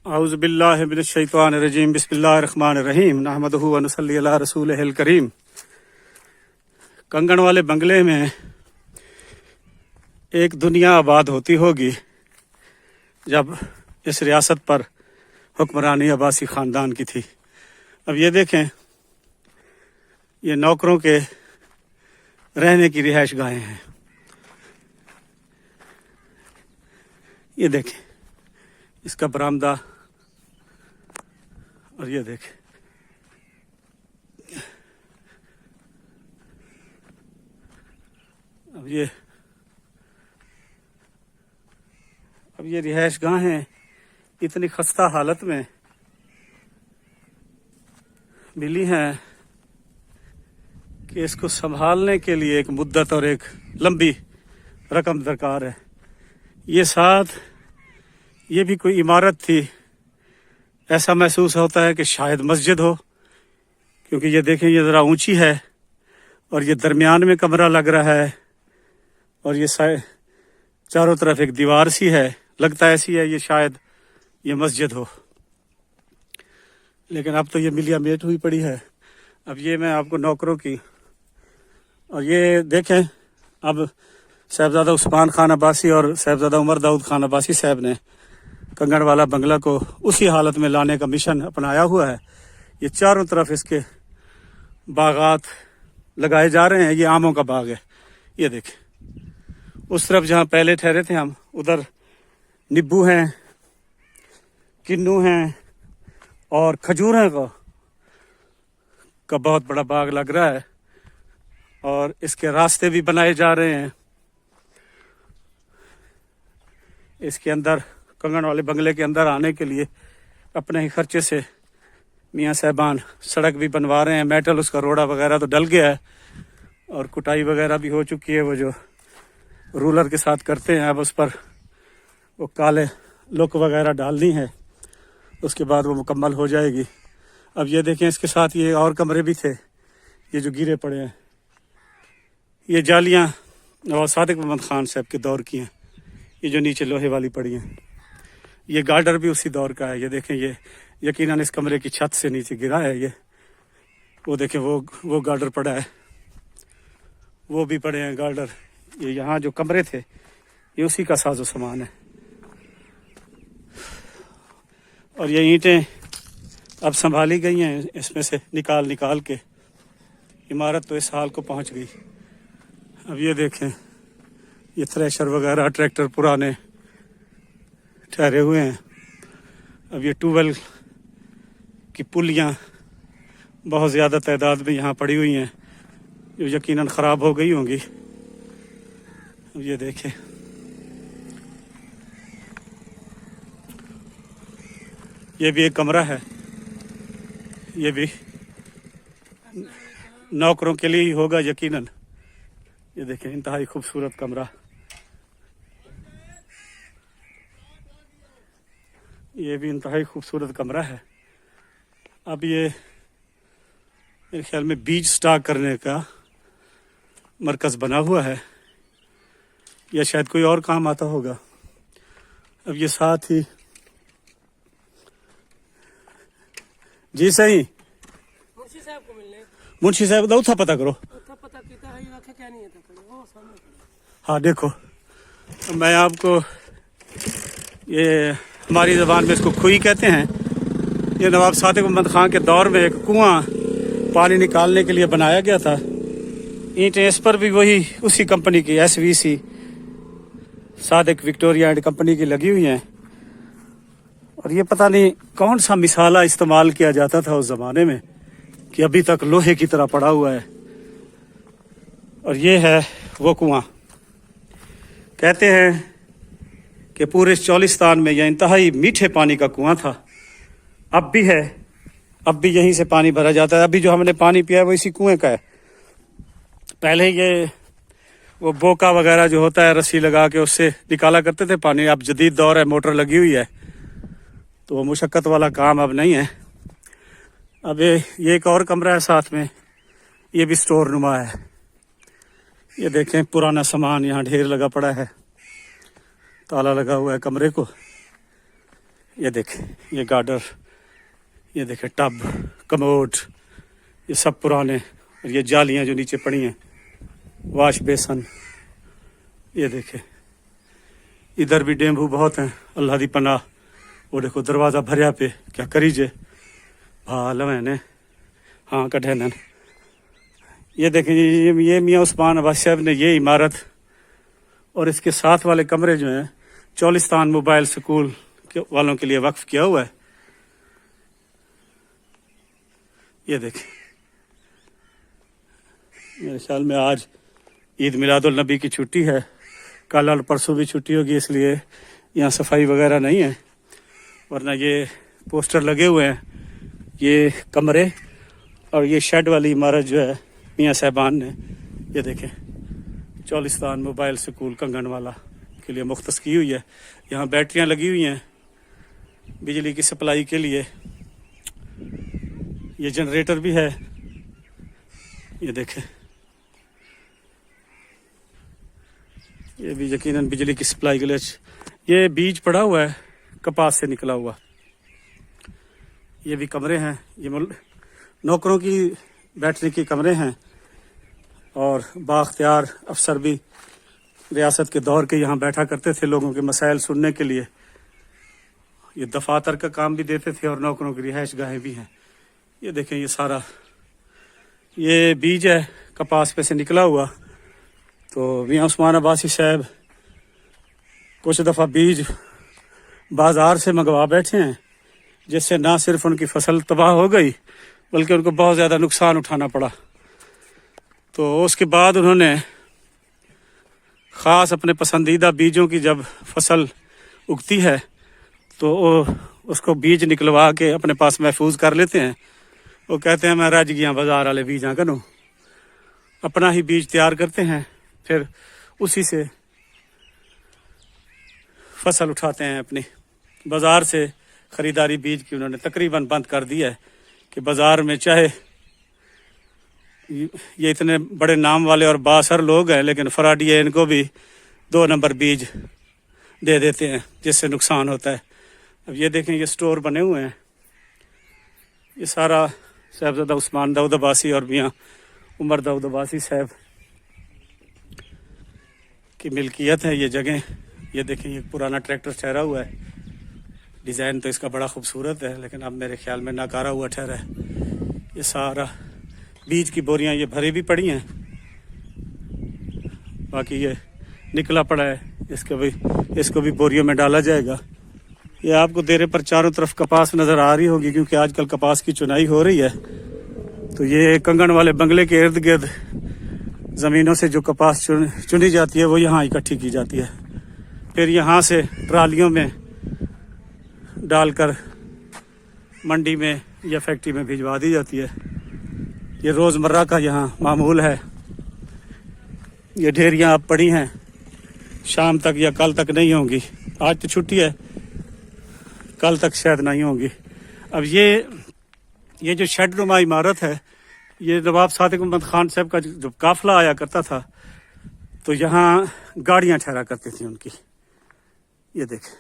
اعوذ باللہ من الشیطان الرجیم بسم اللہ الرحمن الرحیم نحمدہ و نصلی علی رسولہ الکریم۔ کنگن والے بنگلے میں ایک دنیا آباد ہوتی ہوگی جب اس ریاست پر حکمرانی عباسی خاندان کی تھی۔ اب یہ دیکھیں، یہ نوکروں کے رہنے کی رہائش گاہیں ہیں۔ یہ دیکھیں اس کا برآمدہ، اور یہ دیکھیں اب یہ رہائش گاہیں اتنی خستہ حالت میں ملی ہیں کہ اس کو سنبھالنے کے لیے ایک مدت اور ایک لمبی رقم درکار ہے۔ یہ ساتھ یہ بھی کوئی عمارت تھی، ایسا محسوس ہوتا ہے کہ شاید مسجد ہو، کیونکہ یہ دیکھیں یہ ذرا اونچی ہے اور یہ درمیان میں کمرہ لگ رہا ہے، اور یہ چاروں طرف ایک دیوار سی ہے، لگتا ہے ایسی ہے یہ شاید یہ مسجد ہو، لیکن اب تو یہ ملیا میٹ ہوئی پڑی ہے۔ اب یہ میں آپ کو نوکروں کی، اور یہ دیکھیں اب صاحبزادہ عثمان خان عباسی اور صاحبزادہ عمر داؤد خان عباسی صاحب نے کنگن والا بنگلہ کو اسی حالت میں لانے کا مشن اپنایا ہوا ہے۔ یہ چاروں طرف اس کے باغات لگائے جا رہے ہیں۔ یہ آموں کا باغ ہے، یہ دیکھیں اس طرف جہاں پہلے ٹھہرے تھے ہم، ادھر نیبو ہیں، کنو ہیں اور کھجوریں کا بہت بڑا باغ لگ رہا ہے، اور اس کے راستے بھی بنائے جا رہے ہیں۔ اس کے اندر کنگن والے بنگلے کے اندر آنے کے لیے اپنے ہی خرچے سے میاں صاحبان سڑک بھی بنوا رہے ہیں۔ میٹل اس کا روڑا وغیرہ تو ڈل گیا ہے اور کٹائی وغیرہ بھی ہو چکی ہے، وہ جو رولر کے ساتھ کرتے ہیں۔ اب اس پر وہ کالے لک وغیرہ ڈالنی ہے، اس کے بعد وہ مکمل ہو جائے گی۔ اب یہ دیکھیں اس کے ساتھ یہ اور کمرے بھی تھے، یہ جو گرے پڑے ہیں، یہ جالیاں نواب صادق محمد خان صاحب کے دور کی ہیں، یہ جو نیچے لوہے والی پڑی ہیں۔ یہ گارڈر بھی اسی دور کا ہے، یہ دیکھیں یہ یقیناً اس کمرے کی چھت سے نیچے گرا ہے۔ یہ وہ دیکھیں وہ گارڈر پڑا ہے، وہ بھی پڑے ہیں گارڈر۔ یہ یہاں جو کمرے تھے یہ اسی کا ساز و سامان ہے، اور یہ اینٹیں اب سنبھالی گئی ہیں اس میں سے نکال کے۔ عمارت تو اس حال کو پہنچ گئی۔ اب یہ دیکھیں یہ تھریشر وغیرہ ٹریکٹر پرانے ٹھہرے ہوئے ہیں۔ اب یہ ٹویل کی پلیاں بہت زیادہ تعداد میں یہاں پڑی ہوئی ہیں، جو یقیناً خراب ہو گئی ہوں گی۔ اب یہ دیکھیں یہ بھی ایک کمرہ ہے، یہ بھی نوکروں کے لیے ہی ہوگا یقیناً۔ یہ دیکھیں انتہائی خوبصورت کمرہ، یہ بھی انتہائی خوبصورت کمرہ ہے۔ اب یہ میرے خیال میں بیج سٹاک کرنے کا مرکز بنا ہوا ہے، یا شاید کوئی اور کام آتا ہوگا۔ اب یہ ساتھ ہی جی صحیح منشی صاحب کو ملنے، منشی صاحب دا پتہ کرو۔ پتہ کیتا ہے، یہ آنکھیں کیا نہیں ہے، وہ سامنے ہاں دیکھو، میں آپ کو یہ ہماری زبان میں اس کو کھوئی کہتے ہیں۔ یہ نواب صادق محمد خان کے دور میں ایک کنواں پانی نکالنے کے لیے بنایا گیا تھا۔ اینٹیں اس پر بھی وہی اسی کمپنی کی SVC Sadiq Victoria and company کی لگی ہوئی ہیں، اور یہ پتہ نہیں کون سا مثالہ استعمال کیا جاتا تھا اس زمانے میں کہ ابھی تک لوہے کی طرح پڑا ہوا ہے۔ اور یہ ہے وہ کنواں، کہتے ہیں کہ پورے چولستان میں یہ انتہائی میٹھے پانی کا کنواں تھا، اب بھی ہے، اب بھی یہیں سے پانی بھرا جاتا ہے۔ ابھی جو ہم نے پانی پیا ہے وہ اسی کنویں کا ہے۔ پہلے یہ وہ بوکا وغیرہ جو ہوتا ہے رسی لگا کے اس سے نکالا کرتے تھے پانی، اب جدید دور ہے، موٹر لگی ہوئی ہے، تو وہ مشقت والا کام اب نہیں ہے۔ اب یہ ایک اور کمرہ ہے ساتھ میں، یہ بھی سٹور نما ہے۔ یہ دیکھیں پرانا سامان یہاں ڈھیر لگا پڑا ہے، تالا لگا ہوا ہے کمرے کو۔ یہ دیکھیں یہ گارڈر، یہ دیکھیں ٹب، کموڈ، یہ سب پرانے، اور یہ جالیاں جو نیچے پڑی ہیں، واش بیسن، یہ دیکھیں ادھر بھی ڈیمبو بہت ہیں، اللہ دی پناہ۔ وہ دیکھو دروازہ بھریا پہ کیا کریجے بھال میں نے ہاں کٹھے نن۔ یہ دیکھیں یہ میاں عثمان عباسی صاحب نے یہ عمارت اور اس کے ساتھ والے کمرے جو ہیں چولستان موبائل سکول والوں کے لیے وقف کیا ہوا ہے۔ یہ دیکھیں میرے خیال میں آج عید میلاد النبی کی چھٹی ہے، کل اور پرسوں بھی چھٹی ہوگی، اس لیے یہاں صفائی وغیرہ نہیں ہے، ورنہ یہ پوسٹر لگے ہوئے ہیں۔ یہ کمرے اور یہ شیڈ والی عمارت جو ہے میاں صاحبان نے یہ دیکھیں چولستان موبائل سکول کنگن والا کے لیے مختص کی ہوئی ہے۔ یہاں بیٹریاں لگی ہوئی ہیں بجلی کی سپلائی کے لیے، یہ جنریٹر بھی ہے، یہ دیکھیں یہ بھی یقیناً بجلی کی سپلائی کے لیے۔ یہ بیج پڑا ہوا ہے کپاس سے نکلا ہوا۔ یہ بھی کمرے ہیں، یہ نوکروں کی بیٹھنے کے کمرے ہیں، اور بااختیار افسر بھی ریاست کے دور کے یہاں بیٹھا کرتے تھے لوگوں کے مسائل سننے کے لیے۔ یہ دفاتر کا کام بھی دیتے تھے اور نوکروں کی رہائش گاہیں بھی ہیں۔ یہ دیکھیں یہ سارا یہ بیج ہے کپاس پہ سے نکلا ہوا۔ تو میاں عثمان عباسی صاحب کچھ دفعہ بیج بازار سے منگوا بیٹھے ہیں، جس سے نہ صرف ان کی فصل تباہ ہو گئی بلکہ ان کو بہت زیادہ نقصان اٹھانا پڑا۔ تو اس کے بعد انہوں نے خاص اپنے پسندیدہ بیجوں کی جب فصل اگتی ہے تو اس کو بیج نکلوا کے اپنے پاس محفوظ کر لیتے ہیں۔ وہ کہتے ہیں میں رج گیا بازار والے بیجاں کنوں، اپنا ہی بیج تیار کرتے ہیں، پھر اسی سے فصل اٹھاتے ہیں اپنی۔ بازار سے خریداری بیج کی انہوں نے تقریباً بند کر دی ہے کہ بازار میں چاہے یہ اتنے بڑے نام والے اور بااثر لوگ ہیں لیکن فراڈی ان کو بھی 2 نمبر بیج دے دیتے ہیں جس سے نقصان ہوتا ہے۔ اب یہ دیکھیں یہ سٹور بنے ہوئے ہیں، یہ سارا صاحبزادہ عثمان داؤد عباسی اور میاں عمر داؤد عباسی صاحب کی ملکیت ہے یہ جگہ۔ یہ دیکھیں یہ پرانا ٹریکٹر ٹھہرا ہوا ہے، ڈیزائن تو اس کا بڑا خوبصورت ہے لیکن اب میرے خیال میں ناکارہ ہوا ٹھہرا ہے۔ یہ سارا بیج کی بوریاں یہ بھری بھی پڑی ہیں، باقی یہ نکلا پڑا ہے، اس کو بھی بوریوں میں ڈالا جائے گا۔ یہ آپ کو دیرے پر چاروں طرف کپاس نظر آ رہی ہوگی کیونکہ آج کل کپاس کی چنائی ہو رہی ہے۔ تو یہ کنگن والے بنگلے کے ارد گرد زمینوں سے جو کپاس چنی جاتی ہے وہ یہاں اکٹھی کی جاتی ہے، پھر یہاں سے ٹرالیوں میں ڈال کر منڈی میں یا فیکٹری میں بھجوا دی جاتی ہے۔ یہ روزمرہ کا یہاں معمول ہے۔ یہ ڈھیریاں اب پڑی ہیں، شام تک یا کل تک نہیں ہوں گی، آج تو چھٹی ہے، کل تک شاید نہیں ہوں گی۔ اب یہ جو شیڈ نما عمارت ہے یہ نواب صادق محمد خان صاحب کا جو قافلہ آیا کرتا تھا تو یہاں گاڑیاں ٹھہرا کرتی تھیں ان کی۔ یہ دیکھیں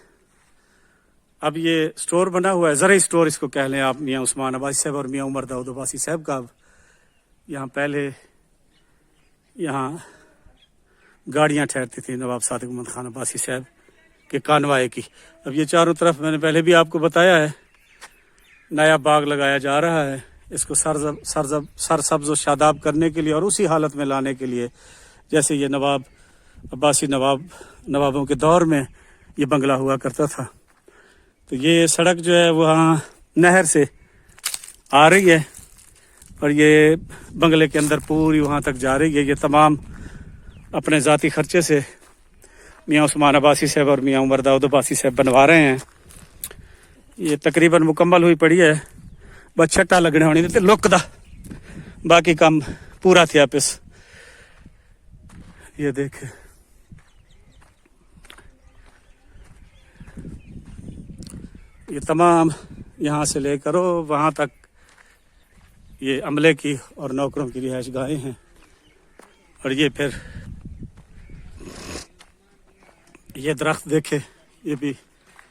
اب یہ سٹور بنا ہوا ہے، زرعی سٹور اس کو کہہ لیں آپ، میاں عثمان عباسی صاحب اور میاں عمر داؤد عباسی صاحب کا۔ اب یہاں پہلے یہاں گاڑیاں ٹھہرتی تھیں نواب صادق محمد خان عباسی صاحب کے کانوائے کی۔ اب یہ چاروں طرف میں نے پہلے بھی آپ کو بتایا ہے نیا باغ لگایا جا رہا ہے، اس کو سرسبز و شاداب کرنے کے لیے اور اسی حالت میں لانے کے لیے جیسے یہ نواب عباسی نوابوں کے دور میں یہ بنگلہ ہوا کرتا تھا۔ تو یہ سڑک جو ہے وہاں نہر سے آ رہی ہے اور یہ بنگلے کے اندر پوری وہاں تک جا رہی ہے۔ یہ تمام اپنے ذاتی خرچے سے میاں عثمان عباسی صاحب اور میاں عمر داؤد عباسی صاحب بنوا رہے ہیں۔ یہ تقریباً مکمل ہوئی پڑی ہے، بس چھٹا لگنے ہونی تے لک دا باقی کام پورا تھیا پس۔ یہ دیکھ یہ تمام یہاں سے لے کرو وہاں تک یہ عملے کی اور نوکروں کی رہائش گاہیں ہیں، اور یہ پھر یہ درخت دیکھے یہ بھی